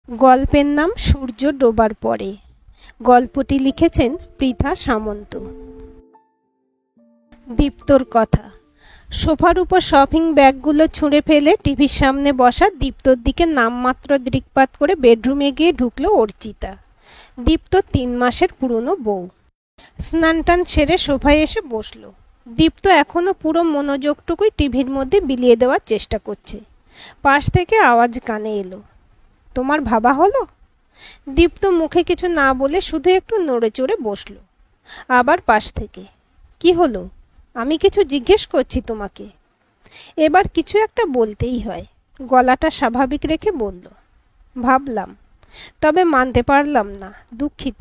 গল্পের নাম সূর্য ডোবার পরে। গল্পটি লিখেছেন পৃথা সামন্ত। দীপ্তর কথা। সোফার উপর শপিং ব্যাগগুলো ছুঁড়ে ফেলে টিভির সামনে বসা দীপ্তর দিকে নামমাত্র দৃকপাত করে বেডরুমে গিয়ে ঢুকলো অর্চিতা। দীপ্ত 3 মাসের পুরনো বউ। স্নান টান সেরে সোফায় এসে বসলো। দীপ্ত এখনো পুরো মনোযোগটুকুই টিভির মধ্যে বিলিয়ে দেওয়ার চেষ্টা করছে। পাশ থেকে আওয়াজ কানে এলো, তোমার ভাবা হলো? দীপ্ত মুখে কিছু না বলে শুধু একটু নড়ে চড়ে বসলো। আবার পাশ থেকে, কি হলো? আমি কিছু জিজ্ঞেস করছি তোমাকে। এবার কিছু একটা বলতেই হয়। গলাটা স্বাভাবিক রেখে বলল, ভাবলাম, তবে মানতে পারলাম না, দুঃখিত।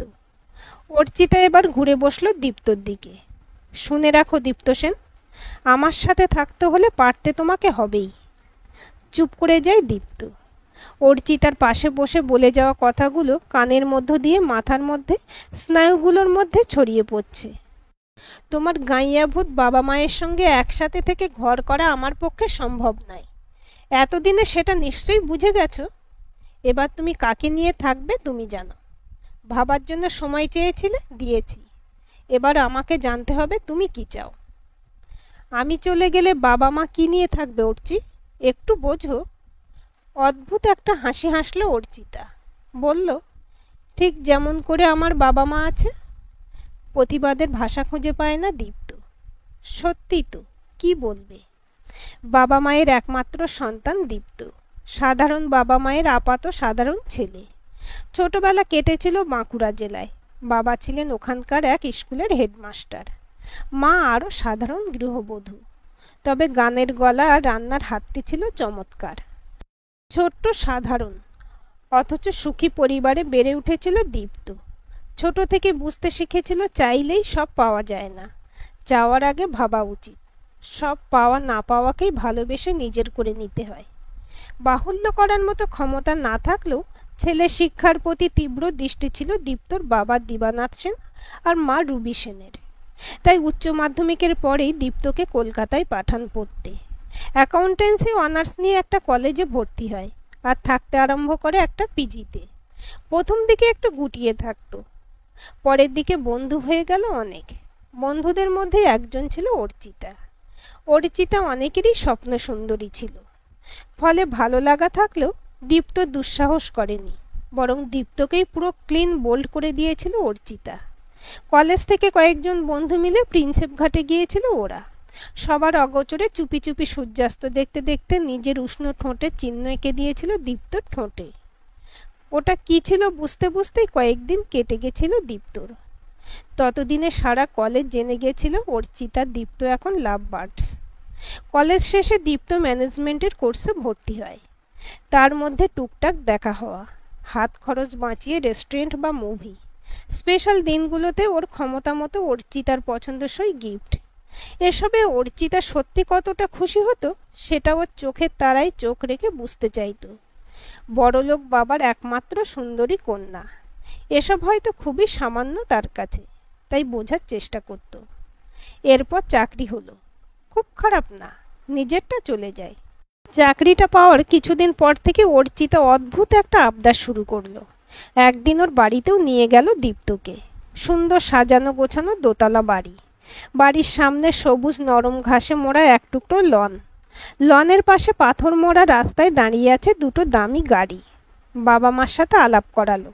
অর্চিতা এবার ঘুরে বসলো দীপ্তর দিকে। শুনে রাখো দীপ্ত সেন, আমার সাথে থাকতে হলে পারতে তোমাকে হবেই। চুপ করে যায় দীপ্ত। অর্চিতার পাশে বসে বলে যাওয়া কথাগুলো কানের মধ্য দিয়ে মাথার মধ্যে স্নায়ুগুলোর মধ্যে ছড়িয়ে পড়ছে। তোমার গাইয়াভূত বাবা মায়ের সঙ্গে একসাথে থেকে ঘর করা আমার পক্ষে সম্ভব নয়। এতদিনে সেটা নিশ্চয়ই বুঝে গেছো। এবার তুমি কাকে নিয়ে থাকবে তুমি জানো। ভাবার জন্য সময় চেয়েছিলে, দিয়েছি। এবার আমাকে জানতে হবে তুমি কি চাও। আমি চলে গেলে বাবা মা কি নিয়ে থাকবে অর্চি? একটু বোঝো। অদ্ভুত একটা হাসি হাসলো অর্চিতা। বলল, ঠিক যেমন করে আমার বাবা মা আছে। প্রতিবাদের ভাষা খুঁজে পায় না দীপ্ত। সত্যি তো, কি বলবে। বাবা মায়ের একমাত্র সন্তান দীপ্ত। সাধারণ বাবা মায়ের আপাত সাধারণ ছেলে। ছোটবেলা কেটেছিল বাঁকুড়া জেলায়। বাবা ছিলেন ওখানকার এক স্কুলের হেডমাস্টার। মা আরও সাধারণ গৃহবধূ। তবে গানের গলা আর রান্নার হাতটি ছিল চমৎকার। ছোট্ট সাধারণ অথচ সুখী পরিবারে বেড়ে উঠেছিল দীপ্ত। ছোট থেকে বুঝতে শিখেছিল চাইলেই সব পাওয়া যায় না, চাওয়ার আগে ভাবা উচিত। সব পাওয়া না পাওয়াকেই ভালোবেসে নিজের করে নিতে হয়। বাহুল্য করার মতো ক্ষমতা না থাকলেও ছেলের শিক্ষার প্রতি তীব্র দৃষ্টি ছিল দীপ্তর বাবা দিবানাথ সেন আর মা রুবি সেনের। তাই উচ্চ মাধ্যমিকের পরেই দীপ্তকে কলকাতায় পাঠান পড়তে। অ্যাকাউন্টেন্সি অনার্স নিয়ে একটা কলেজে ভর্তি হয় আর থাকতে আরম্ভ করে একটা পিজিতে। প্রথম দিকে একটু গুটিয়ে থাকতো, পরের দিকে বন্ধু হয়ে গেল অনেক। বন্ধুদের মধ্যে একজন ছিল অর্চিতা। অর্চিতা অনেকেরই স্বপ্ন সুন্দরী ছিল। ফলে ভালো লাগা থাকলেও দীপ্ত দুঃসাহস করেনি, বরং দীপ্তকেই পুরো ক্লিন বোল্ড করে দিয়েছিল অর্চিতা। কলেজ থেকে কয়েকজন বন্ধু মিলে প্রিন্সেপ ঘাটে গিয়েছিল ওরা। সবার অগোচরে চুপি চুপি সূর্যাস্ত দেখতে দেখতে নিজের উষ্ণ ঠোঁটের চিহ্ন এঁকে দিয়েছিল দীপ্তর ঠোঁটে। ওটা কি ছিল বুঝতে বুঝতেই কয়েকদিন কেটে গেছিল দীপ্তর। ততদিনে সারা কলেজ জেনে গেছিল অর্চিতা দীপ্ত এখন লাভ বার্ডস। কলেজ শেষে দীপ্ত ম্যানেজমেন্টের কোর্সে ভর্তি হয়। তার মধ্যে টুকটাক দেখা হওয়া, হাত খরচ বাঁচিয়ে রেস্টুরেন্ট বা মুভি। স্পেশাল দিনগুলোতে ওর ক্ষমতা মতো অর্চিতার পছন্দসই গিফট। এসবে অর্চিতা সত্যি কতটা খুশি হতো সেটা ওর চোখের তারায় চোখ রেখে বুঝতে চাইতো। বড়লোক বাবার একমাত্র সুন্দরী কন্যা, এসব হয়তো খুবই সামান্য তার কাছে, তাই বোঝার চেষ্টা করত। এরপর চাকরি হলো। খুব খারাপ না, নিজেরটা চলে যায়। চাকরিটা পাওয়ার কিছুদিন পর থেকে অর্চিতা অদ্ভুত একটা আবদার শুরু করলো। একদিন ওর বাড়িতেও নিয়ে গেল দীপ্তকে। সুন্দর সাজানো গোছানো দোতলা বাড়ি। বাড়ির সামনে সবুজ নরম ঘাসে মোড়া এক টুকরো লন। লনের পাশে পাথর মোড়া রাস্তায় দাঁড়িয়ে আছে দুটো দামি গাড়ি। বাবা মার সাথে আলাপ করালো।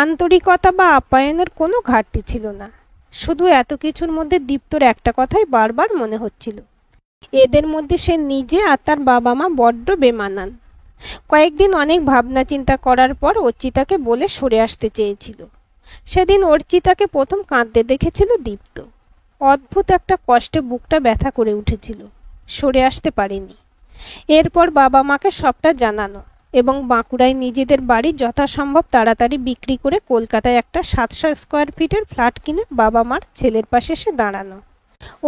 আন্তরিকতা বা আপ্যায়নের কোনো ঘাটতি ছিল না। শুধু এত কিছুর মধ্যে দীপ্তর একটা কথাই বারবার মনে হচ্ছিল, এদের মধ্যে সে নিজে আর তার বাবা মা বড্ড বেমানান। কয়েকদিন অনেক ভাবনা চিন্তা করার পর অর্চিতাকে বলে সরে আসতে চেয়েছিল। সেদিন অর্চিতাকে প্রথম কাঁদতে দেখেছিল দীপ্ত। অদ্ভুত একটা কষ্টে বুকটা ব্যথা করে উঠেছিল। সরে আসতে পারেনি। এরপর বাবা মাকে সবটা জানানো এবং বাঁকুড়ায় নিজেদের বাড়ি যথাসম্ভব তাড়াতাড়ি বিক্রি করে কলকাতায় একটা 700 স্কোয়ার ফিটের ফ্ল্যাট কিনে বাবা মার ছেলের পাশে এসে দাঁড়ানো।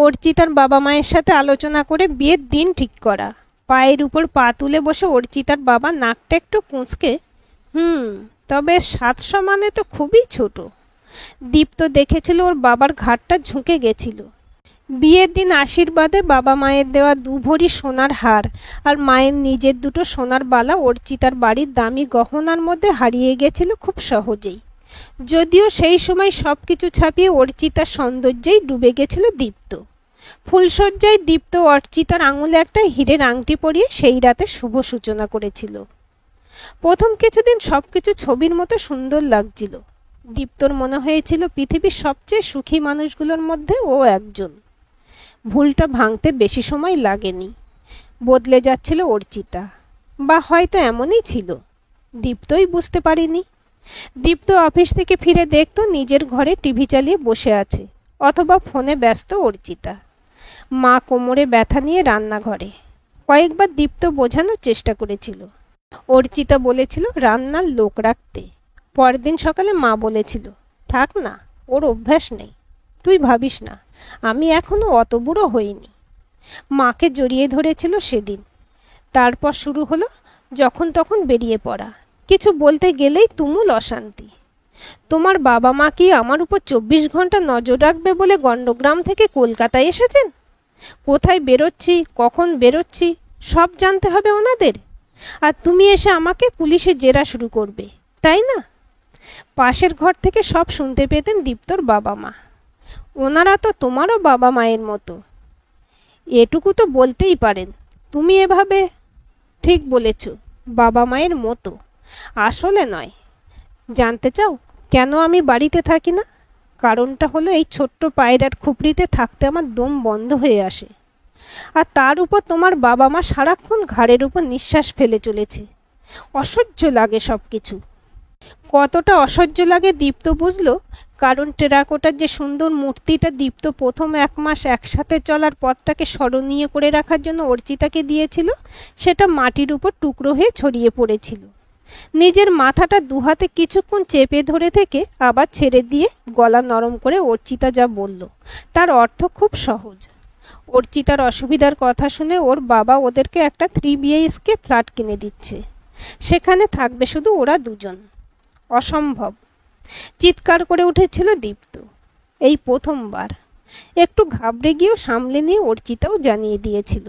অর্চিতার বাবা মায়ের সাথে আলোচনা করে বিয়ের দিন ঠিক করা। পায়ের উপর পা তুলে বসে অর্চিতার বাবা নাকটা একটু কুঁচকে, তবে 700 মানে তো খুবই ছোট। দীপ্ত দেখেছিল ওর বাবার ঘাড়টা ঝুঁকে গেছিল। বিয়ের দিন আশীর্বাদে বাবা মায়ের দেওয়া 2 ভরি সোনার হার আর মায়ের নিজের 2টো সোনার বালা অর্চিতার বাড়ির দামি গহনার মধ্যে হারিয়ে গেছিল খুব সহজেই। যদিও সেই সময় সবকিছু ছাপিয়ে অর্চিতার সৌন্দর্যেই ডুবে গেছিল দীপ্ত। ফুলশয্যায় দীপ্ত অর্চিতার আঙুলে একটা হীরের আংটি পরিয়ে সেই রাতে শুভ সূচনা করেছিল। প্রথম কিছুদিন সবকিছু ছবির মতো সুন্দর লাগছিল। দীপ্তর মনে হয়েছিল পৃথিবীর সবচেয়ে সুখী মানুষগুলোর মধ্যে ও একজন। ভুলটা ভাঙতে বেশি সময় লাগেনি। বদলে যাচ্ছিল অর্চিতা, বা হয়তো এমনই ছিল, দীপ্তই বুঝতে পারিনি। দীপ্ত অফিস থেকে ফিরে দেখত নিজের ঘরে টিভি চালিয়ে বসে আছে, অথবা ফোনে ব্যস্ত অর্চিতা। মা কোমরে ব্যথা নিয়ে রান্নাঘরে। কয়েকবার দীপ্ত বোঝানোর চেষ্টা করেছিল। অর্চিতা বলেছিল রান্নার লোক রাখতে। পরদিন সকালে মা বলেছিল, থাক না, ওর অভ্যাস নেই, তুই ভাবিস না, আমি এখনো অত বুড়ো হইনি। মাকে জড়িয়ে ধরেছিল সেদিন। তারপর শুরু হলো যখন তখন বেরিয়ে পড়া, কিছু বলতে গেলেই তুমুল অশান্তি। তোমার বাবা মা কি আমার উপর 24 ঘন্টা নজর রাখবে বলে গণ্ডগ্রাম থেকে কলকাতায় এসেছেন? কোথায় বেরোচ্ছি, কখন বেরোচ্ছি, সব জানতে হবে ওনাদের। আর তুমি এসে আমাকে পুলিশে জেরা শুরু করবে, তাই না? পাশের ঘর থেকে সব শুনতে পেতেন দীপ্তর বাবা মা। ওনারা তো তোমারও বাবা মায়ের মতো, এটুকু তো বলতেই পারেন। তুমি এভাবে। ঠিক বলেছ, বাবা মায়ের মতো, আসলে নয়। জানতে চাও কেন আমি বাড়িতে থাকি না? কারণটা হলো এই ছোট্ট পায়রার খুপড়িতে থাকতে আমার দম বন্ধ হয়ে আসে। আর তার উপর তোমার বাবা মা সারাক্ষণ ঘাড়ের উপর নিঃশ্বাস ফেলে চলেছে। অসহ্য লাগে সব কিছু। কতটা অসহ্য লাগে দীপ্ত বুঝলো, কারণ টেরাকোটার যে সুন্দর মূর্তিটা দীপ্ত প্রথম 1 মাস একসাথে চলার পথটাকে স্মরণীয় করে রাখার জন্য অর্চিতাকে দিয়েছিল, সেটা মাটির উপর টুকরো হয়ে ছড়িয়ে পড়েছিল। নিজের মাথাটা দুহাতে কিছুক্ষণ চেপে ধরে থেকে আবার ছেড়ে দিয়ে গলা নরম করে অর্চিতা যা বলল তার অর্থ খুব সহজ। অর্চিতার অসুবিধার কথা শুনে ওর বাবা ওদেরকে একটা 3 BHK ফ্ল্যাট কিনে দিচ্ছে। সেখানে থাকবে শুধু ওরা দুজন। অসম্ভব, চিৎকার করে উঠেছিল দীপ্ত। এই প্রথমবার। একটু ঘাবড়ে গিয়েও সামলে নিয়ে অর্চিতাও জানিয়ে দিয়েছিল,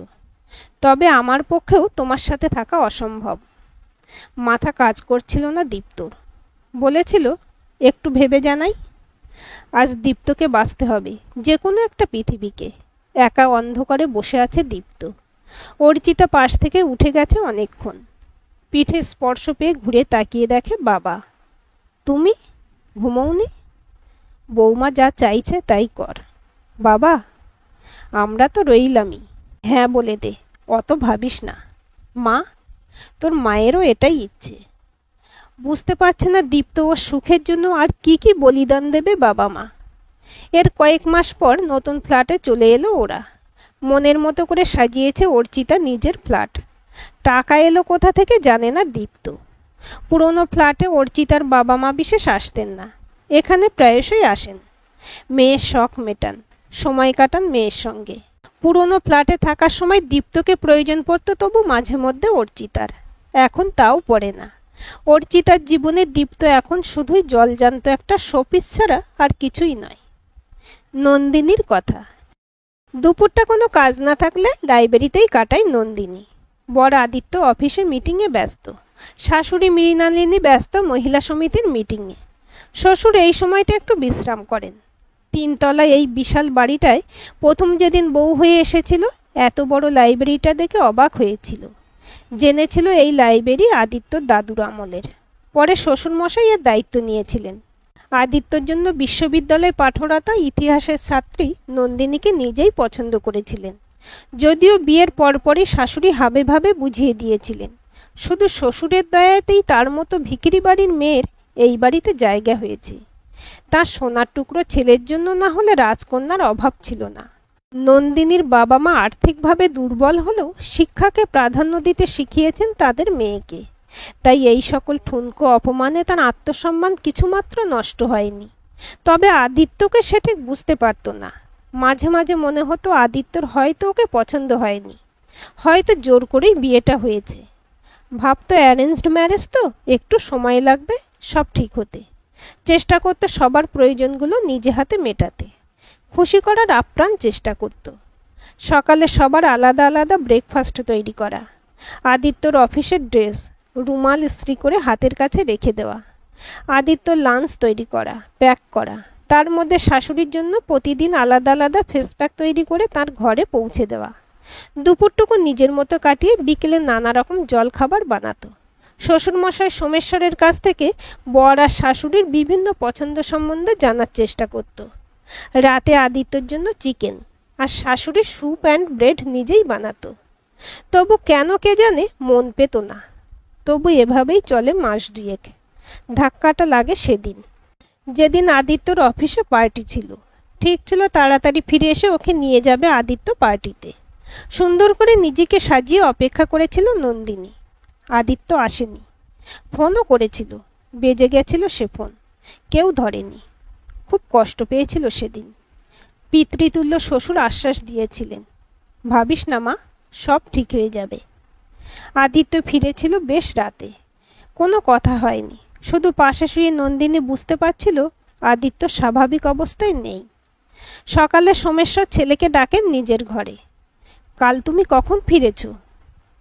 তবে আমার পক্ষেও তোমার সাথে থাকা অসম্ভব। মাথা কাজ করছিল না দীপ্তর। বলেছিল, একটু ভেবে জানাই। আজ দীপ্তকে বাঁচতে হবে, যে কোনো একটা পৃথিবীকে। একা অন্ধকারে বসে আছে দীপ্ত। অর্চিতা পাশ থেকে উঠে গেছে অনেকক্ষণ। পিঠে স্পর্শ পেয়ে ঘুরে তাকিয়ে দেখে বাবা। তুমি ঘুমোওনি? বৌমা যা চাইছে তাই কর। বাবা, আমরা তো রইলামই। হ্যাঁ বলে দে, অত ভাবিস না। মা, তোর মায়েরও এটাই ইচ্ছে। বুঝতে পারছে না দীপ্ত ওর সুখের জন্য আর কি কি বলিদান দেবে বাবা মা। এর কয়েক মাস পর নতুন ফ্ল্যাটে চলে এলো ওরা। মনের মতো করে সাজিয়েছে অর্চিতা নিজের ফ্ল্যাট। টাকা এলো কোথা থেকে জানে না দীপ্ত। পুরনো ফ্ল্যাটে অর্চিতার বাবা মা বিশেষ আসতেন না, এখানে প্রায়শই আসেন। মেয়ের শখ মেটান, সময় কাটান মেয়ের সঙ্গে। পুরনো ফ্ল্যাটে থাকার সময় দীপ্তকে প্রয়োজন পড়ত তবু মাঝে মধ্যে অর্চিতার। এখন তাও পড়ে না। অর্চিতার জীবনে দীপ্ত এখন শুধুই জলজান্ত একটা শোপিস ছাড়া আর কিছুই নয়। নন্দিনীর কথা। দুপুরটা কোনো কাজ না থাকলে লাইব্রেরিতেই কাটায় নন্দিনী। বর আদিত্য অফিসে মিটিংয়ে ব্যস্ত। শাশুড়ি মৃণালিনী ব্যস্ত মহিলা সমিতির মিটিংয়ে। শ্বশুর এই সময়টা একটু বিশ্রাম করেন। 3 তলায় এই বিশাল বাড়িটায় প্রথম যেদিন বউ হয়ে এসেছিল এত বড় লাইব্রেরিটা দেখে অবাক হয়েছিল। জেনেছিল এই লাইব্রেরি আদিত্যর দাদুর আমলের। পরে শ্বশুরমশাই এর দায়িত্ব নিয়েছিলেন। আদিত্যর জন্য বিশ্ববিদ্যালয়ে পাঠরতা ইতিহাসের ছাত্রী নন্দিনীকে নিজেই পছন্দ করেছিলেন, যদিও বিয়ের পরপরই শাশুড়ি হাবে ভাবে বুঝিয়ে দিয়েছিলেন শুধু শ্বশুরের দয়াতেই তার মতো ভিখিরি বাড়ির মেয়ের এই বাড়িতে জায়গা হয়েছে। তার সোনার টুকরো ছেলের জন্য না হলে রাজকন্যার অভাব ছিল না। নন্দিনীর বাবা মা আর্থিকভাবে দুর্বল হলেও শিক্ষাকে প্রাধান্য দিতে শিখিয়েছেন তাদের মেয়েকে। তাই এই সকল ঠুনকো অপমানে তার আত্মসম্মান কিছুমাত্র নষ্ট হয়নি। তবে আদিত্যকে সে ঠিক বুঝতে পারত না। মাঝে মাঝে মনে হতো আদিত্যর হয়তো ওকে পছন্দ হয়নি, হয়তো জোর করেই বিয়েটা হয়েছে। ভাবতো অ্যারেঞ্জড ম্যারেজ তো, একটু সময় লাগবে সব ঠিক হতে। চেষ্টা করতো সবার প্রয়োজনগুলো নিজে হাতে মেটাতে। খুশি করার আপ্রাণ চেষ্টা করত। সকালে সবার আলাদা আলাদা ব্রেকফাস্ট তৈরি করা, আদিত্যর অফিসের ড্রেস রুমাল ইস্ত্রি করে হাতের কাছে রেখে দেওয়া, আদিত্যর লাঞ্চ তৈরি করা, প্যাক করা, তার মধ্যে শাশুড়ির জন্য প্রতিদিন আলাদা আলাদা ফেস প্যাক তৈরি করে তার ঘরে পৌঁছে দেওয়া। দুপুরটুকু নিজের মতো কাটিয়ে বিকেলে নানা রকম জলখাবার বানাতো। শ্বশুরমশাই সোমেশ্বরের কাছ থেকে বর আর শাশুড়ির বিভিন্ন পছন্দ সম্বন্ধে জানার চেষ্টা করত। রাতে আদিত্যর জন্য চিকেন আর শাশুড়ির স্যুপ অ্যান্ড ব্রেড নিজেই বানাতো। তবু কেন কে জানে মন পেত না। তবু এভাবেই চলে মাস দুয়েক। ধাক্কাটা লাগে সেদিন, যেদিন আদিত্যর অফিসে পার্টি ছিল। ঠিক ছিল তাড়াতাড়ি ফিরে এসে ওকে নিয়ে যাবে আদিত্য পার্টিতে। সুন্দর করে নিজেকে সাজিয়ে অপেক্ষা করেছিল নন্দিনী। আদিত্য আসেনি। ফোনও করেছিল, বেজে গেছিল সে ফোন, কেউ ধরেনি। খুব কষ্ট পেয়েছিল সেদিন। পিতৃতুল্য শ্বশুর আশ্বাস দিয়েছিলেন, ভাবিস না মা, সব ঠিক হয়ে যাবে। আদিত্য ফিরেছিল বেশ রাতে। কোনো কথা হয়নি, শুধু পাশে শুয়ে নন্দিনী বুঝতে পারছিল আদিত্য স্বাভাবিক অবস্থায় নেই। সকালে সোমেশ্বর ছেলেকে ডাকেন নিজের ঘরে। কাল তুমি কখন ফিরেছ?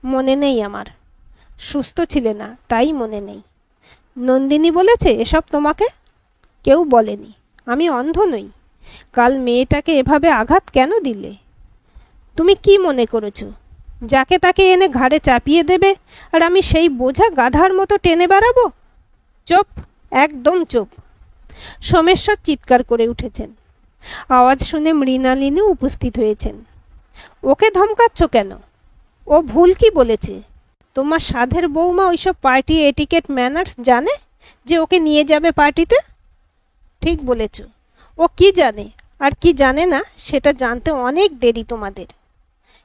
মনে নেই আমার। সুস্থ ছিলে না, তাই মনে নেই। নন্দিনী বলেছে এসব তোমাকে? কেউ বলেনি। আমি অন্ধ নই। কাল মেয়েটাকে এভাবে আঘাত কেন দিলে? তুমি কি মনে করেছো যাকে তাকে এনে ঘাড়ে চাপিয়ে দেবে আর আমি সেই বোঝা গাধার মতো টেনে বেড়াবো? চুপ, একদম চুপ। সোমেশ্বর চিৎকার করে উঠেছেন। আওয়াজ শুনে মৃণালিনী উপস্থিত হয়েছেন। ওকে ধমকাচ্ছ কেন? ও ভুল কি বলেছে? তোমার সাধের বৌমা ওইসব পার্টি এটিকেট ম্যানার্স জানে যে ওকে নিয়ে যাবে পার্টিতে? ঠিক বলেছ। ও কি জানে আর কি জানে না সেটা জানতে অনেক দেরি তোমাদের।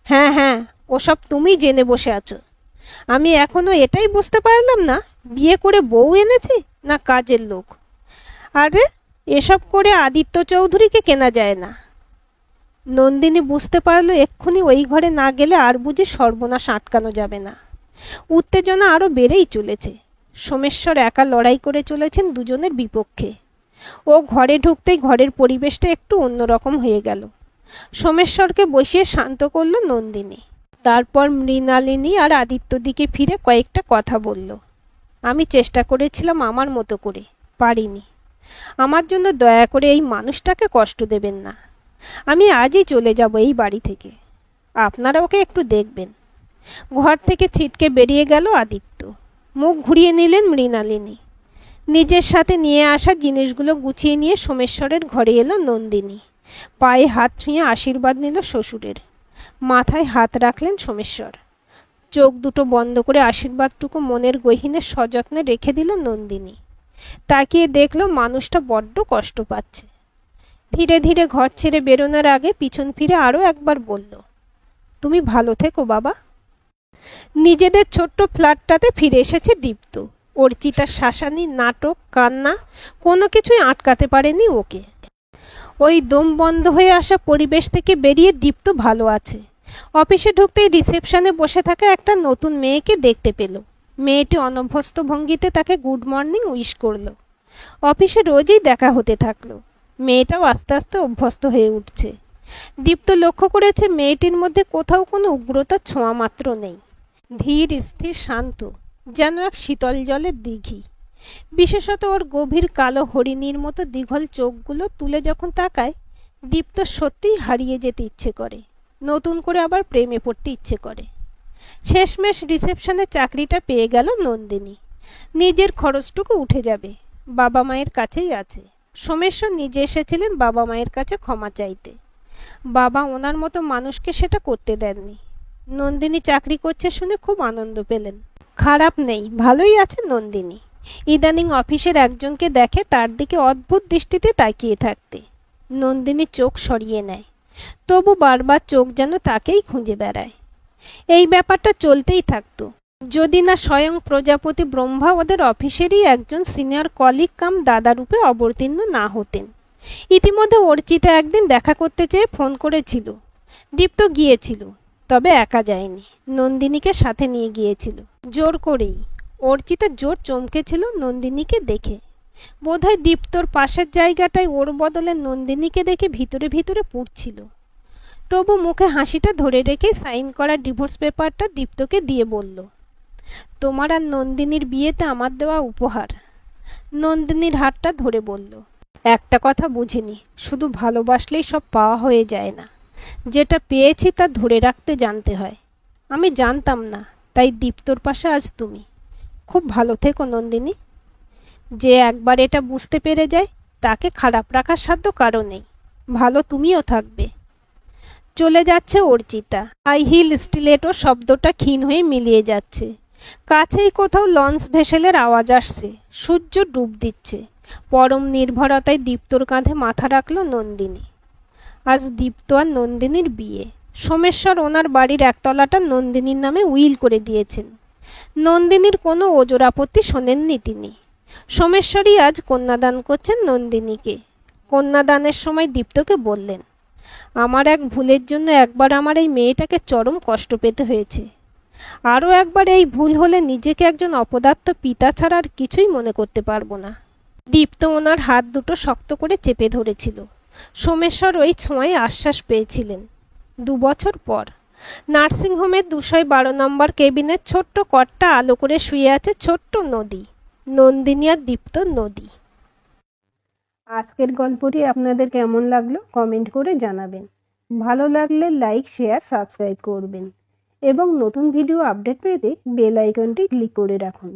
হ্যাঁ হ্যাঁ, ওসব তুমি জেনে বসে আছো। আমি এখনো এটাই বুঝতে পারলাম না বিয়ে করে বউ এনেছি না কাজের লোক। আরে এসব করে আদিত্য চৌধুরীকে কেনা যায় না। নন্দিনী বুঝতে পারল এক্ষুনি ওই ঘরে না গেলে আর বুঝি সর্বনাশ আটকানো যাবে না। উত্তেজনা আরও বেড়েই চলেছে। সোমেশ্বর একা লড়াই করে চলেছেন দুজনের বিপক্ষে। ও ঘরে ঢুকতেই ঘরের পরিবেশটা একটু অন্যরকম হয়ে গেল। সোমেশ্বরকে বসিয়ে শান্ত করল নন্দিনী। তারপর মৃণালিনী আর আদিত্যর দিকে ফিরে কয়েকটা কথা বলল। আমি চেষ্টা করেছিলাম আমার মতো করে, পারিনি। আমার জন্য দয়া করে এই মানুষটাকে কষ্ট দেবেন না। আমি আজই চলে যাব এই বাড়ি থেকে। আপনারা ওকে একটু দেখবেন। ঘর থেকে ছিটকে বেরিয়ে গেল আদিত্য। মুখ ঘুরিয়ে নিলেন মৃণালিনী। নিজের সাথে নিয়ে আসা জিনিসগুলো গুছিয়ে নিয়ে সোমেশ্বরের ঘরে এলো নন্দিনী। পায়ে হাত ছুঁয়ে আশীর্বাদ নিল শ্বশুরের। মাথায় হাত রাখলেন সোমেশ্বর। চোখ দুটো বন্ধ করে আশীর্বাদটুকু মনের গহীনে সযত্নে রেখে দিল নন্দিনী। তাকিয়ে দেখল মানুষটা বড্ড কষ্ট পাচ্ছে। ধীরে ধীরে ঘর ছেড়ে বেরোনোর আগে পিছন ফিরে আরও একবার বলল, তুমি ভালো থেকো বাবা। নিজেদের ছোট্ট ফ্ল্যাটটাতে ফিরে এসেছে দীপ্ত। অর্চিতার শাসানি, নাটক, কান্না কোনো কিছুই আটকাতে পারেনি ওকে। ওই দম বন্ধ হয়ে আসা পরিবেশ থেকে বেরিয়ে দীপ্ত ভালো আছে। অফিসে ঢুকতেই রিসেপশনে বসে থাকা একটা নতুন মেয়েকে দেখতে পেল। মেয়েটি অনভ্যস্ত ভঙ্গিতে তাকে গুড মর্নিং উইশ করল। অফিসে রোজই দেখা হতে থাকলো। মেয়েটাও আস্তে আস্তে অভ্যস্ত হয়ে উঠছে। দীপ্ত লক্ষ্য করেছে মেয়েটির মধ্যে কোথাও কোনো উগ্রতার ছোঁয়া মাত্র নেই। ধীর স্থির শান্ত, যেন এক শীতল জলের দিঘি। বিশেষত ওর গভীর কালো হরিণীর মতো দীঘল চোখগুলো তুলে যখন তাকায়, দীপ্ত সত্যিই হারিয়ে যেতে ইচ্ছে করে, নতুন করে আবার প্রেমে পড়তে ইচ্ছে করে। শেষমেশ রিসেপশনে চাকরিটা পেয়ে গেল নন্দিনী। নিজের খরচটুকু উঠে যাবে, বাবা মায়ের কাছেই আছে। সোমেশ্বর নিজে এসেছিলেন বাবা মায়ের কাছে ক্ষমা চাইতে। বাবা ওনার মতো মানুষকে সেটা করতে দেননি। নন্দিনী চাকরি করছে শুনে খুব আনন্দ পেলেন। খারাপ নেই, ভালোই আছে নন্দিনী। ইদানিং অফিসের একজনকে দেখে তার দিকে অদ্ভুত দৃষ্টিতে তাকিয়ে থাকতে। নন্দিনী চোখ সরিয়ে নেয়, তবু বারবার চোখ যেন তাকেই খুঁজে বেড়ায়। এই ব্যাপারটা চলতেই থাকতো যদি না স্বয়ং প্রজাপতি ব্রহ্মা ওদের অফিসেরই একজন সিনিয়র কলিগ কাম দাদা রূপে অবতীর্ণ না হতেন। ইতিমধ্যে অর্চিতা একদিন দেখা করতে চেয়ে ফোন করেছিল। দীপ্ত গিয়েছিল, তবে একা যায়নি, নন্দিনীকে সাথে নিয়ে গিয়েছিল জোর করেই। অর্চিতা জোর চমকেছিল নন্দিনীকে দেখে। বোধহয় দীপ্তর পাশের জায়গাটায় ওর বদলে নন্দিনীকে দেখে ভিতরে ভিতরে পুড়ছিল। তবু মুখে হাসিটা ধরে রেখে সাইন করা ডিভোর্স পেপারটা দীপ্তকে দিয়ে বলল, তোমার আর নন্দিনীর বিয়েতে আমার দেওয়া উপহার। নন্দিনীর হাতটা ধরে বলল, একটা কথা বুঝিনি, শুধু ভালোবাসলেই সব পাওয়া হয়ে যায় না, যেটা পেয়েছি তা ধরে রাখতে জানতে হয়। আমি জানতাম না, তাই দীপ্তর পাশে আজ তুমি। খুব ভালো থেকো নন্দিনী। যে একবার এটা বুঝতে পেরে যায় তাকে খারাপ রাখার সাধ্য কারো নেই। ভালো তুমিও থাকবে। চলে যাচ্ছে অর্চিতা। হাই হিল স্টিলেটো শব্দটা ক্ষীণ হয়ে মিলিয়ে যাচ্ছে। কাছেই কোথাও লঞ্চ ভেসেলের আওয়াজ আসছে। সূর্য ডুব দিচ্ছে। পরম নির্ভরতায় দীপ্তর কাঁধে মাথা রাখল নন্দিনী। আজ দীপ্ত আর নন্দিনীর বিয়ে। সোমেশ্বর ওনার বাড়ির একতলাটা নন্দিনীর নামে উইল করে দিয়েছেন। নন্দিনীর কোনো ওজর আপত্তি শোনেননি তিনি। সোমেশ্বরই আজ কন্যাদান করছেন নন্দিনীকে। কন্যাদানের সময় দীপ্তকে বললেন, আমার এক ভুলের জন্য একবার আমার এই মেয়েটাকে চরম কষ্ট পেতে হয়েছে। আরও একবার এই ভুল হলে নিজেকে একজন অপদার্থ পিতা ছাড়া আর কিছুই মনে করতে পারবো না। দীপ্ত ওনার হাত দুটো শক্ত করে চেপে ধরেছিল। সোমেশ্বর ওই ছোঁয়ায় আশ্বাস পেয়েছিলেন। 2 বছর পর নার্সিংহোমের 212 নম্বর কেবিনের ছোট্ট কটটা আলো করে শুয়ে আছে ছোট্ট নদী, নন্দিনী আর দীপ্ত নদী। আজকের গল্পটি আপনাদের কেমন লাগলো কমেন্ট করে জানাবেন। ভালো লাগলে লাইক, শেয়ার, সাবস্ক্রাইব করবেন এবং নতুন ভিডিও আপডেট পেতে বেল আইকনটি ক্লিক করে রাখুন।